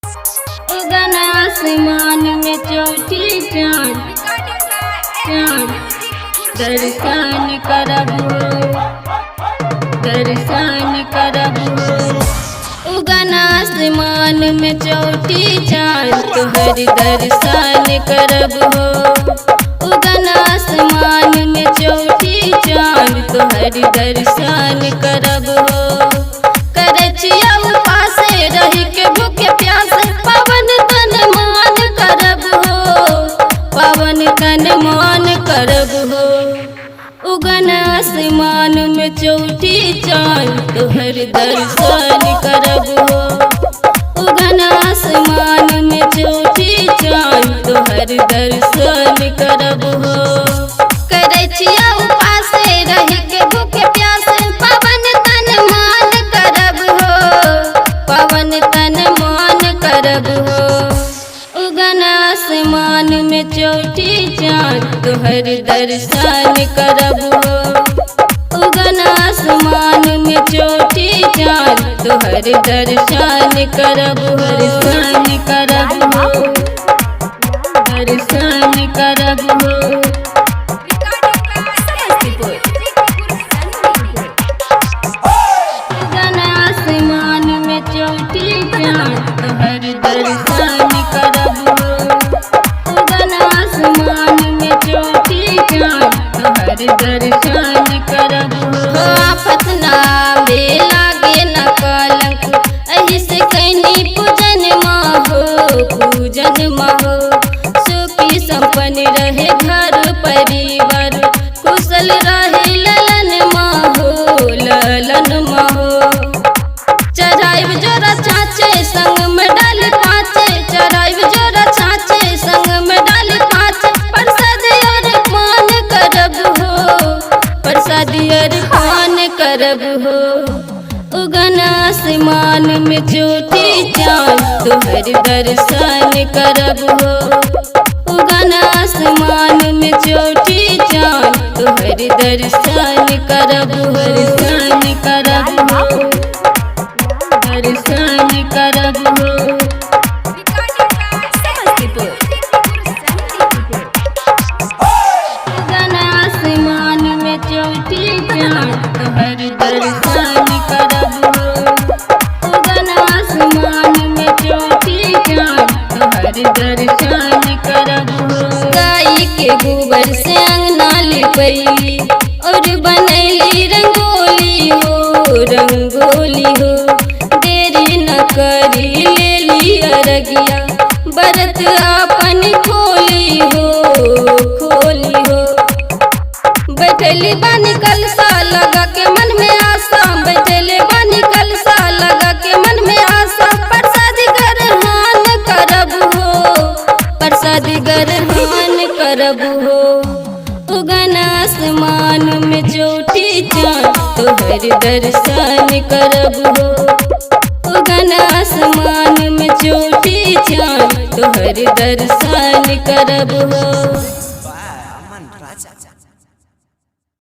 उगन आसमान में चौथी चाँद चाँद दर्शन करब दर्शन करब उगन आसमान में चौथी चाँद तोहर दर्शन करब हो। उगन आसमान में चौथी चाँद तोहर दर्शन करब हो। करछिया उपास रही के भूखे प्यासे पावन तन मान करब हो। पावन तन मान करब हो। उगन आसमान में चौथी चाँद तोहर दर्शन करब हो। उगन आसमान में चौथी चाँद तोहर दर्शन करब हो। करछिया उपास रही के भूखे प्यासे पावन तन मान करब हो। पावन तन मान करब हो। उगन आसमान में चौथी चाँद तोहर दर्शन करब हो। उगन आसमान में चौथी चाँद तोहर दर्शन करब हो। दर्शन करब हो दर्शन करब हो। उगन आसमान में चौथी चाँद तोहर दर्शन करब हो। उगन आसमान में चौथी चाँद तोहर दर्शन करब हो। आफत ना लागे न कलंक एही से कैनी पूजन माहो पूजन माहो। सुखी संपन्न रहे घर परिवार कुशल रहे ललन माहो ललन माहो। चढ़ाइब जोरा छाछे संग में डाल पाँचे चढ़ाइब जोरा छाछे संग में डाल पाँचे प्रसाद और पान करब हो। प्रसाद और पान करब हो। उगन आसमान में चौथी चाँद तोहर दर्शन करब हो। उगन आसमान में चौथी चाँद तोहर दर्शन करब हो। दर्शन करब हो दर्शन करब हो। उगन आसमान में चौथी चाँद तोहर दर्शन करब हो। उगन आसमान में चौथी चाँद तोहर दर्शन करब हो। गाय के गोबर से अंगना लिपैली और बनैली रंगोली हो रंगोली हो। देरी न करी लेली अरगिया बरत अपन खोली हो खोली हो। बैठली बानी कलसा लगा के मन में आशा बैठले बानी कलसा लगा के मन में आशा। प्रसाद ग्रहण करब हो प्रसाद ग्रहण करब हो। उगन आसमान में चौथी चाँद तोहर दर्शन करब हो। उगन आसमान में चौथी चाँद तोहर दर्शन करब हो।